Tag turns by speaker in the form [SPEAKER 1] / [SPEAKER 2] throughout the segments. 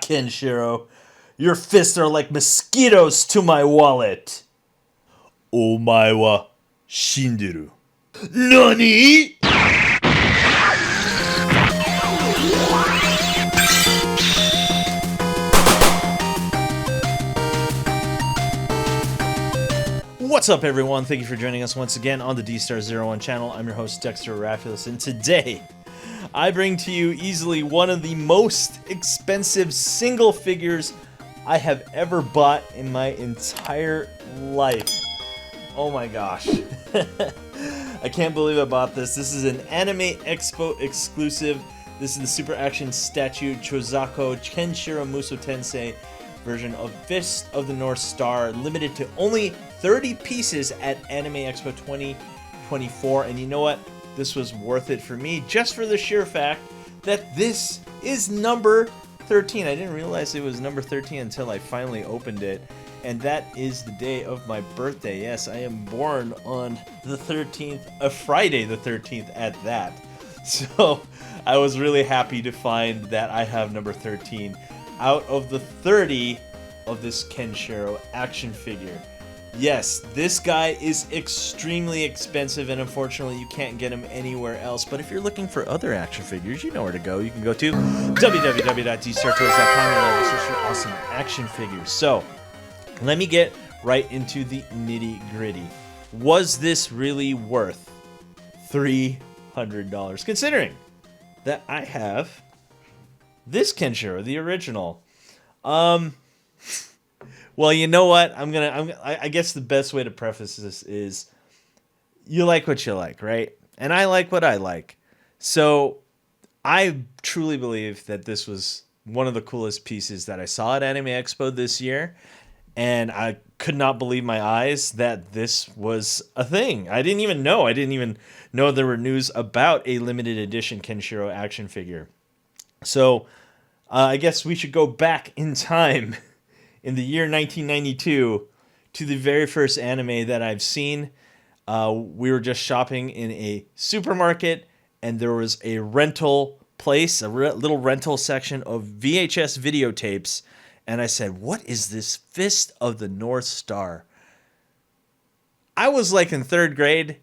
[SPEAKER 1] Kenshiro. Your fists are like mosquitoes to my wallet. Omae wa shinderu. NANI?! What's up, everyone? Thank you for joining us once again on the Dstar01 channel. I'm your host, Dexter, Arafiles, and today I bring to you easily one of the most expensive single figures I have ever bought in my entire life. Oh my gosh. I can't believe I bought this. This is an Anime Expo exclusive. This is the Super Action Statue Chozako Kenshiro Muso Tensei version of Fist of the North Star, limited to only 30 pieces at Anime Expo 2024. And you know what? This was worth it for me, just for the sheer fact that this is number 13. I didn't realize it was number 13 until I finally opened it. And that is the day of my birthday. Yes, I am born on the 13th, Friday the 13th at that. So I was really happy to find that I have number 13 out of the 30 of this Kenshiro action figure. Yes, this guy is extremely expensive, and unfortunately you can't get him anywhere else. But if you're looking for other action figures, you know where to go. You can go to www.dstartoys.com and search for awesome action figures. So let me get right into the nitty-gritty. Was this really worth $300? Considering that I have this Kenshiro, the original. Well, you know what? I guess the best way to preface this is you like what you like, right? And I like what I like. So I truly believe that this was one of the coolest pieces that I saw at Anime Expo this year. And I could not believe my eyes that this was a thing. I didn't even know there were news about a limited edition Kenshiro action figure. So I guess we should go back in time in the year 1992 to the very first anime that I've seen. We were just shopping in a supermarket, and there was a rental place, a little rental section of VHS videotapes. And I said, what is this Fist of the North Star? I was like in 3rd grade,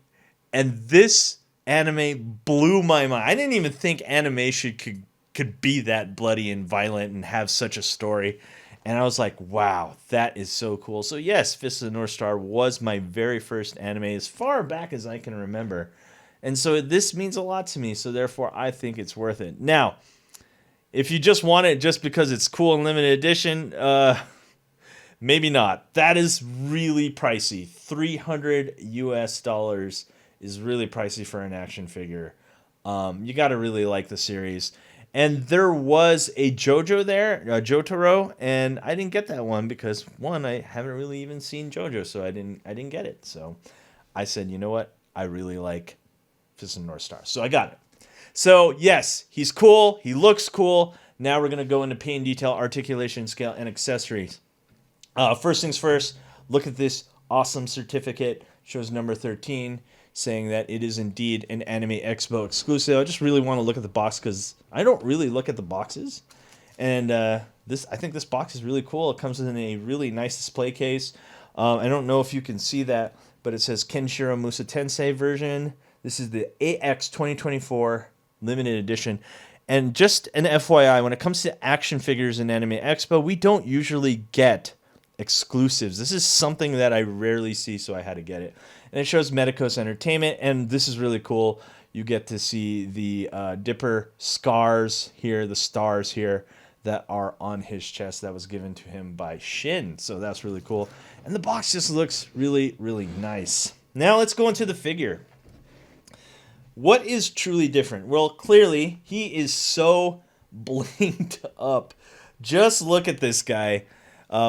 [SPEAKER 1] and this anime blew my mind. I didn't even think animation could be that bloody and violent and have such a story. And I was like, wow, that is so cool. So yes, Fist of the North Star was my very first anime as far back as I can remember. And so this means a lot to me. So therefore, I think it's worth it. Now, if you just want it just because it's cool and limited edition, maybe not. That is really pricey. $300 US is really pricey for an action figure. You got to really like the series. And there was a JoJo there, Jotaro, and I didn't get that one because, one, I haven't really even seen JoJo, so I didn't get it. So I said, you know what? I really like Fist of the North Star. So I got it. So yes, he's cool. He looks cool. Now we're going to go into paint and detail, articulation, scale, and accessories. First things first, look at this awesome certificate. Shows number 13. Saying that it is indeed an Anime Expo exclusive. I just really want to look at the box because I don't really look at the boxes. And I think this box is really cool. It comes in a really nice display case. I don't know if you can see that, but it says Kenshiro Muso Tensei version. This is the AX 2024 limited edition. And just an FYI, when it comes to action figures in Anime Expo, we don't usually get exclusives. This is something that I rarely see, so I had to get it. And it shows Medicos Entertainment, and this is really cool. You get to see the Dipper scars here, the stars here that are on his chest that was given to him by Shin. So that's really cool. And the box just looks really, really nice. Now let's go into the figure. What is truly different? Well, clearly, he is so blinged up. Just look at this guy.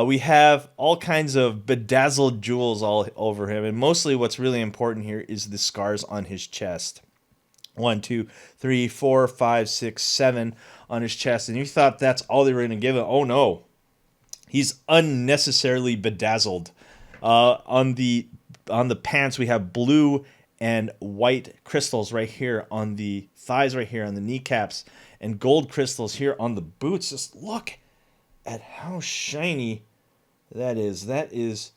[SPEAKER 1] We have all kinds of bedazzled jewels all over him, and mostly what's really important here is the scars on his chest. 1, 2, 3, 4, 5, 6, 7 on his chest, and you thought that's all they were going to give him. Oh no, he's unnecessarily bedazzled. On the pants, we have blue and white crystals right here on the thighs, right here on the kneecaps, and gold crystals here on the boots. Just look at how shiny that is. That is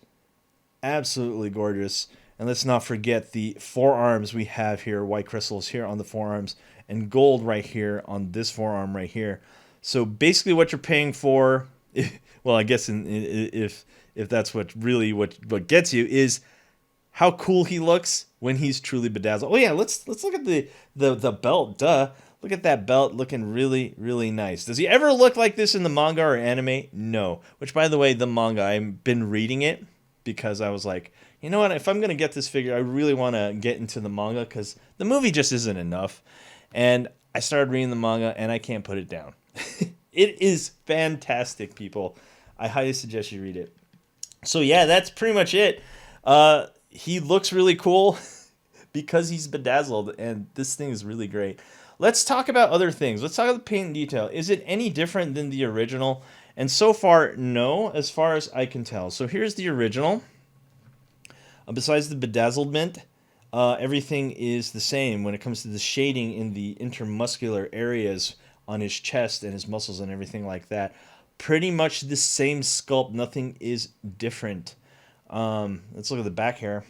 [SPEAKER 1] absolutely gorgeous. And let's not forget the forearms we have here, white crystals here on the forearms, and gold right here on this forearm right here. So basically what you're paying for, well, I guess if that's what really what gets you, is how cool he looks when he's truly bedazzled. Oh yeah, let's look at the belt. Duh. Look at that belt looking really, really nice. Does he ever look like this in the manga or anime? No. Which, by the way, the manga, I've been reading it because I was like, you know what? If I'm going to get this figure, I really want to get into the manga because the movie just isn't enough. And I started reading the manga, and I can't put it down. It is fantastic, people. I highly suggest you read it. So, yeah, that's pretty much it. He looks really cool because he's bedazzled, and this thing is really great. Let's talk about other things. Let's talk about the paint and detail. Is it any different than the original? And so far, no, as far as I can tell. So here's the original. Besides the bedazzlement, everything is the same when it comes to the shading in the intermuscular areas on his chest and his muscles and everything like that. Pretty much the same sculpt. Nothing is different. Let's look at the back here.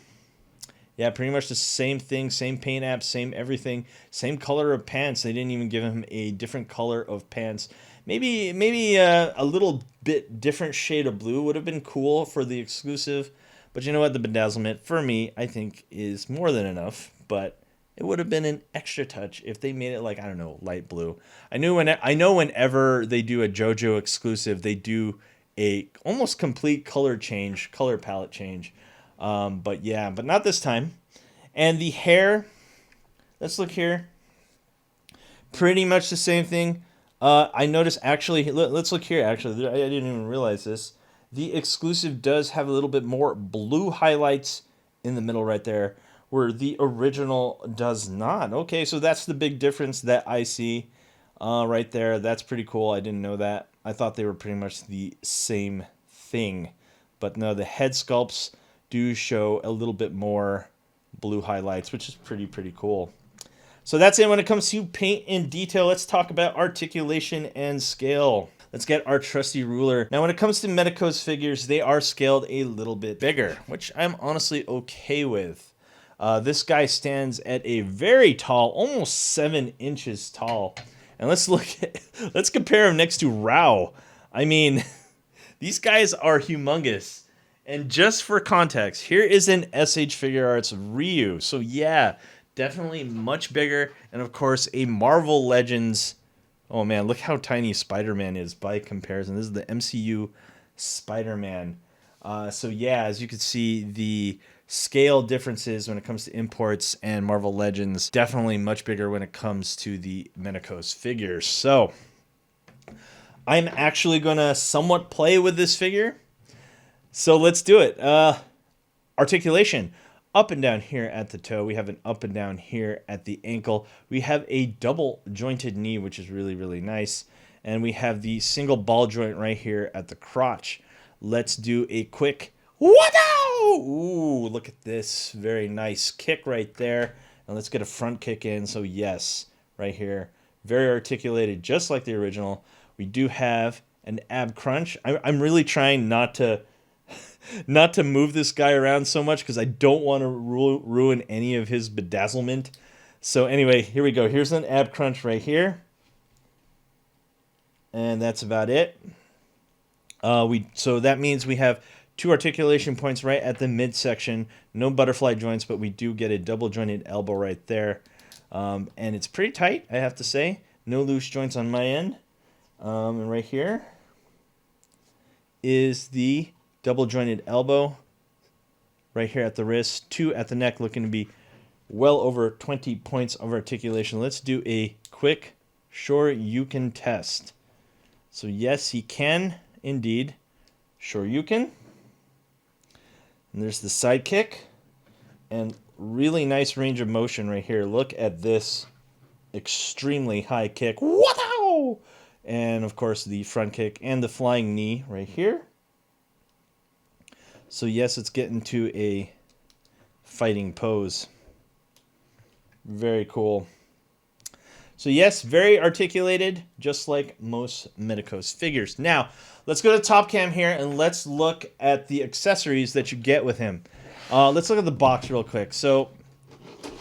[SPEAKER 1] Yeah, pretty much the same thing, same paint app, same everything, same color of pants. They didn't even give him a different color of pants. Maybe a little bit different shade of blue would have been cool for the exclusive. But you know what? The bedazzlement, for me, I think is more than enough. But it would have been an extra touch if they made it like, I don't know, light blue. I know whenever they do a JoJo exclusive, they do a almost complete color palette change. But yeah, but not this time. And the hair, let's look here. Pretty much the same thing. I noticed actually, let's look here actually. I didn't even realize this. The exclusive does have a little bit more blue highlights in the middle right there, where the original does not. Okay, so that's the big difference that I see right there. That's pretty cool. I didn't know that. I thought they were pretty much the same thing. But no, the head sculpts do show a little bit more blue highlights, which is pretty cool. So that's it when it comes to paint and detail. Let's talk about articulation and scale. Let's get our trusty ruler. Now, when it comes to Medicos figures, they are scaled a little bit bigger, which I'm honestly okay with. This guy stands at a very tall, almost 7 inches tall. And let's compare him next to Rao. I mean, these guys are humongous. And just for context, here is an SH Figure Arts Ryu. So yeah, definitely much bigger. And of course, a Marvel Legends. Oh man, look how tiny Spider-Man is by comparison. This is the MCU Spider-Man. So yeah, as you can see, the scale differences when it comes to imports and Marvel Legends, definitely much bigger when it comes to the Medicos figures. So I'm actually going to somewhat play with this figure. So let's do it. Articulation. Up and down here at the toe. We have an up and down here at the ankle. We have a double jointed knee, which is really, really nice. And we have the single ball joint right here at the crotch. Let's do a quick whoa! Ooh, look at this. Very nice kick right there. And let's get a front kick in. So yes, right here. Very articulated, just like the original. We do have an ab crunch. I'm really trying not to move this guy around so much because I don't want to ruin any of his bedazzlement. So anyway, here we go. Here's an ab crunch right here. And that's about it. So that means we have 2 articulation points right at the midsection. No butterfly joints, but we do get a double jointed elbow right there. And it's pretty tight, I have to say. No loose joints on my end. And right here is the double jointed elbow right here at the wrist, 2 at the neck, looking to be well over 20 points of articulation. Let's do a quick Shoryuken test. So yes, he can indeed Shoryuken. And there's the side kick and really nice range of motion right here. Look at this extremely high kick. Wow! And of course the front kick and the flying knee right here. So yes, let's get into a fighting pose. Very cool. So yes, very articulated, just like most Medicos figures. Now, let's go to top cam here and let's look at the accessories that you get with him. Let's look at the box real quick. So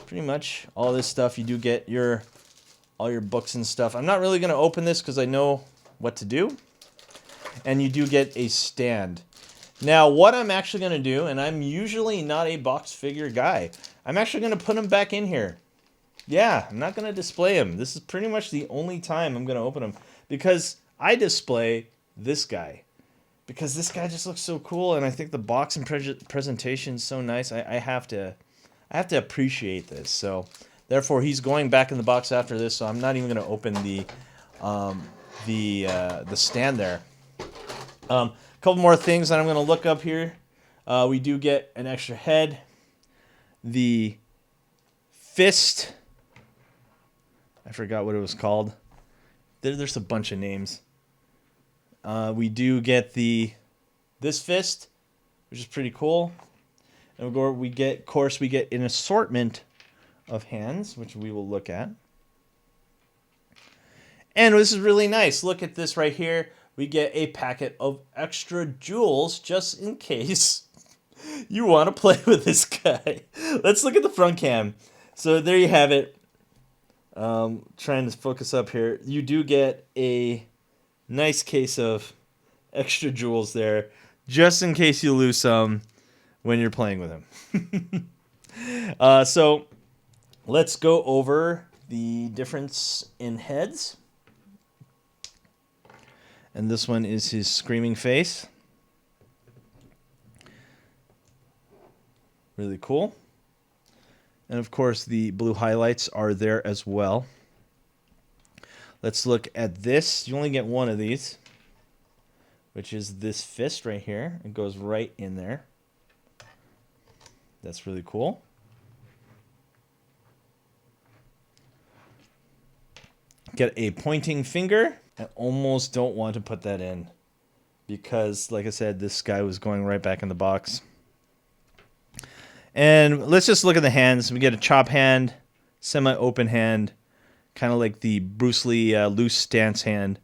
[SPEAKER 1] pretty much all this stuff, you do get all your books and stuff. I'm not really going to open this because I know what to do. And you do get a stand. Now, what I'm actually going to do, and I'm usually not a box figure guy, I'm actually going to put him back in here. Yeah, I'm not going to display him. This is pretty much the only time I'm going to open him because I display this guy. Because this guy just looks so cool, and I think the box and presentation is so nice. I have to appreciate this. So, therefore, he's going back in the box after this. So I'm not even going to open the stand there. A couple more things that I'm going to look up here. We do get an extra head, the fist. I forgot what it was called. There's a bunch of names. We do get this fist, which is pretty cool. And we get, of course, we get an assortment of hands, which we will look at. And this is really nice. Look at this right here. We get a packet of extra jewels just in case you want to play with this guy. Let's look at the front cam. So there you have it. Trying to focus up here. You do get a nice case of extra jewels there, just in case you lose some when you're playing with him. So let's go over the difference in heads. And this one is his screaming face. Really cool. And of course, the blue highlights are there as well. Let's look at this. You only get one of these, which is this fist right here. It goes right in there. That's really cool. Get a pointing finger. I almost don't want to put that in because, like I said, this guy was going right back in the box. And let's just look at the hands. We get a chop hand, semi-open hand, kind of like the Bruce Lee loose stance hand.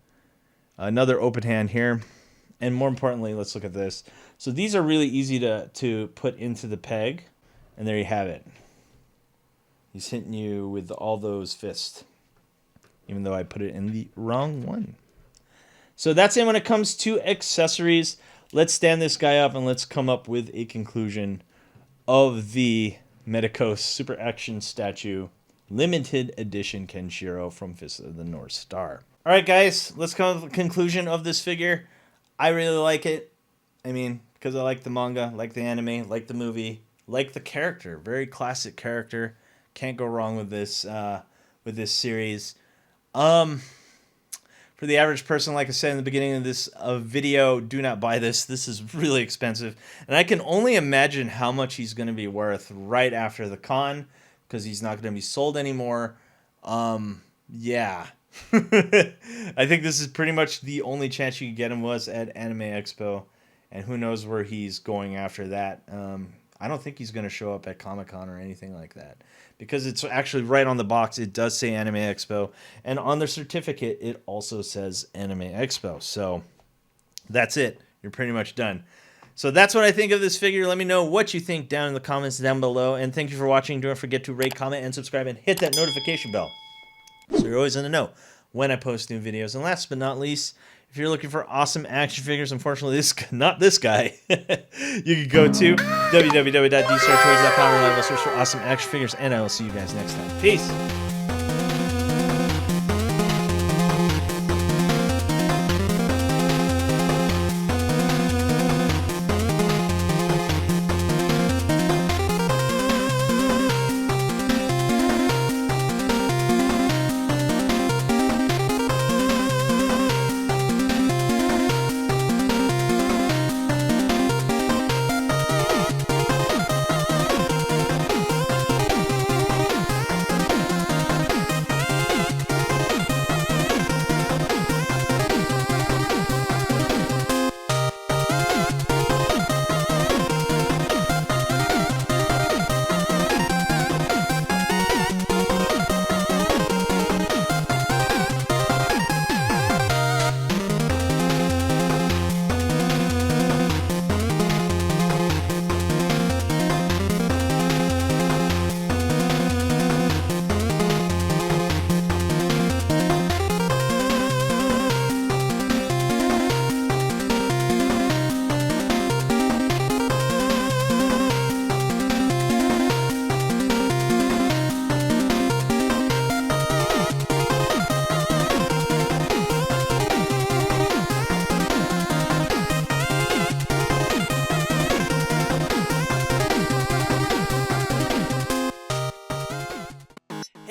[SPEAKER 1] Another open hand here. And more importantly, let's look at this. So these are really easy to put into the peg. And there you have it. He's hitting you with all those fists, even though I put it in the wrong one. So that's it when it comes to accessories. Let's stand this guy up and let's come up with a conclusion of the Medicos Super Action Statue Limited Edition Kenshiro from Fist of the North Star. All right, guys, let's come to the conclusion of this figure. I really like it. I mean, because I like the manga, like the anime, like the movie, like the character. Very classic character. Can't go wrong with this series. For the average person, like I said in the beginning of this video, do not buy this. This is really expensive. And I can only imagine how much he's going to be worth right after the con, because he's not going to be sold anymore. Yeah. I think this is pretty much the only chance you could get him was at Anime Expo. And who knows where he's going after that. I don't think he's going to show up at Comic-Con or anything like that, because it's actually right on the box. It does say Anime Expo, and on the certificate it also says Anime Expo. So that's it. You're pretty much done. So that's what I think of this figure. Let me know what you think down in the comments down below, and thank you for watching. Don't forget to rate, comment, and subscribe, and hit that notification bell so you're always in the know when I post new videos. And last but not least, if you're looking for awesome action figures, unfortunately, not this guy, you can go to www.Dstar01.com and search for awesome action figures, and I will see you guys next time. Peace!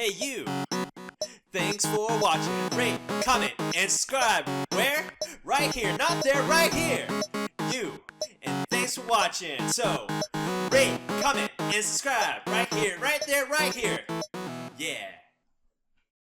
[SPEAKER 2] Hey you! Thanks for watching. Rate, comment, and subscribe. Where? Right here. Not there, right here. You. And thanks for watching. So, rate, comment, and subscribe. Right here, right there, right here.